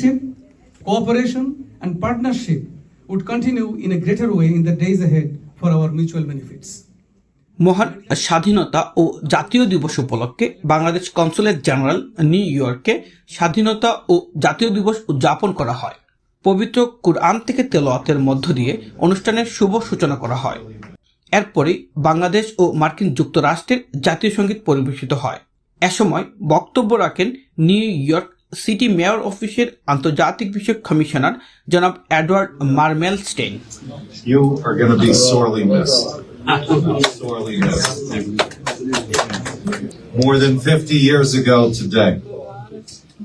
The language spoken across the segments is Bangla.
friendship, cooperation, and partnership would continue in a greater way in the days ahead for our mutual benefits. মহান স্বাধীনতা ও জাতীয় দিবস উপলক্ষে বাংলাদেশ কনসুলেট জেনারেল নিউ ইয়র্কে স্বাধীনতা ও জাতীয় দিবস উদযাপন করা হয়। পবিত্র কুরআন থেকে তেলাওয়াতের মধ্য দিয়ে অনুষ্ঠানের শুভ সূচনা করা হয়। এরপরই বাংলাদেশ ও মার্কিন যুক্তরাষ্ট্রের জাতীয় সঙ্গীত পরিবেশিত হয়। এ সময় বক্তব্য রাখেন নিউ ইয়র্ক সিটি মেয়র অফিসের আন্তর্জাতিক বিষয়ক কমিশনার জনাব Edward মারমেলস্টেইন। You are going to be sorely missed. Sorely missed. More than 50 years ago today,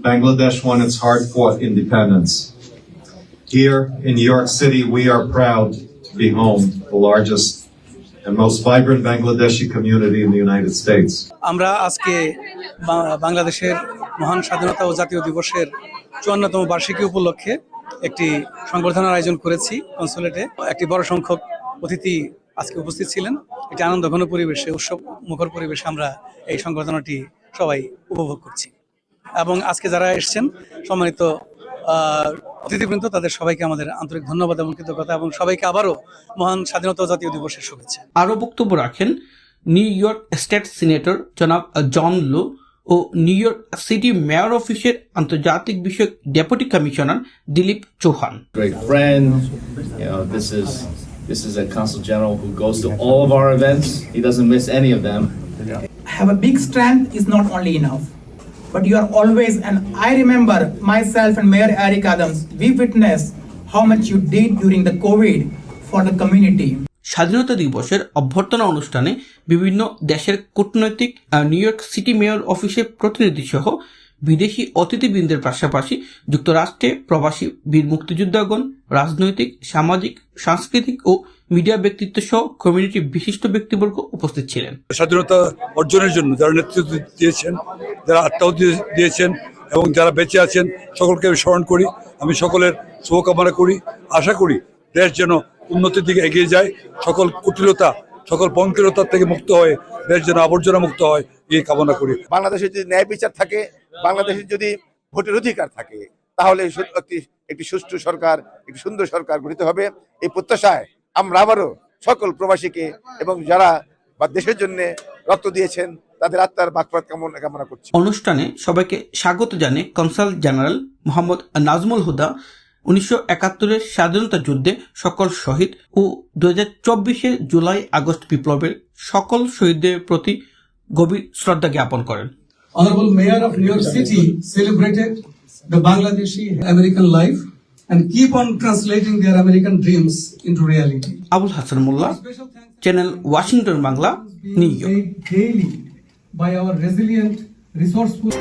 Bangladesh won its hard-fought independence. Here in New York City, we are proud to be home to the largest and most vibrant Bangladeshi community in the United States. আমরা আজকে বাংলাদেশের মহান স্বাধীনতা ও জাতীয় দিবসের 54তম বার্ষিকী উপলক্ষে একটি সংবর্ধনার আয়োজন করেছি কনসুলেটে। একটি বড় সংখ্যক অতিথি আজকে উপস্থিত ছিলেন। একটি আনন্দঘন পরিবেশে, উৎসব মুখর পরিবেশে আমরা এই সংবর্ধনাটি সবাই উপভোগ করছি। এবং আজকে যারা এসেছেন সম্মানিত অতিথিবৃন্দ, তাদের সবাইকে আমাদের আন্তরিক ধন্যবাদ এবং কৃতজ্ঞতা, এবং সবাইকে আবারও মহান স্বাধীনতা ও জাতীয় দিবসের শুভেচ্ছা। আরও বক্তব্য রাখেন নিউ ইয়র্ক স্টেট সিনেটর জনাব জন লু ও নিউ ইয়র্ক সিটি মেয়র অফিসের আন্তর্জাতিক বিষয়ক deputy commissioner Dilip Chauhan. Great friend, this is a consul general who goes to all of our events. He doesn't miss any of them. Have a big strength is not only enough, but you are always, and I remember myself and Mayor Eric Adams, we witnessed how much you did during the COVID for the community. স্বাধীনতা দিবসের অভ্যর্থনা অনুষ্ঠানে বিভিন্ন দেশের কূটনৈতিক, নিউ ইয়র্ক সিটি মেয়র অফিসের প্রতিনিধি সহ বিদেশি অতিথিবৃন্দের পাশাপাশি যুক্তরাষ্ট্রে প্রবাসী বীর মুক্তিযোদ্ধাগণ, রাজনৈতিক, সামাজিক, সাংস্কৃতিক ও মিডিয়া ব্যক্তিত্ব সহ কমিউনিটির বিশিষ্ট ব্যক্তিবর্গ উপস্থিত ছিলেন। স্বাধীনতা অর্জনের জন্য যারা নেতৃত্ব দিয়েছেন, যারা আত্মাহুতি দিয়েছেন এবং যারা বেঁচে আছেন, সকলকে আমি স্মরণ করি। আমি সকলের শুভকামনা করি। আশা করি দেশ যেন উন্নতির দিকে এগিয়ে যায়, সকল কুটিলতা, সকল পঙ্কিলতার থেকে মুক্ত হয়ে দেশ যেন আবর্জনা মুক্ত হয়, এই কামনা করি। বাংলাদেশে যদি ন্যায় বিচার থাকে, বাংলাদেশের যদি ভোটের অধিকার থাকে, তাহলে একটি সুষ্ঠু সরকার, একটি সুন্দর সরকার গঠিত হবে। এই প্রত্যাশায় আমরা আবারও সকল প্রবাসীকে এবং যারা দেশের জন্য রক্ত দিয়েছেন তাদের আত্মার মাগফিরাত কামনা করছি। অনুষ্ঠানে সবাইকে স্বাগত জানিয়ে কনসাল জেনারেল মোহাম্মদ নাজমুল হুদা 1971-এর স্বাধীনতা যুদ্ধে সকল শহীদ ও 2024-এর জুলাই আগস্ট বিপ্লবের সকল শহীদদের প্রতি গভীর শ্রদ্ধা জ্ঞাপন করেন। Honorable Mayor of New York City celebrated the Bangladeshi American life and keep on translating their American dreams into reality. Abul Hasan Molla, channel Washington Bangla, New York. Daily by our resilient, resourceful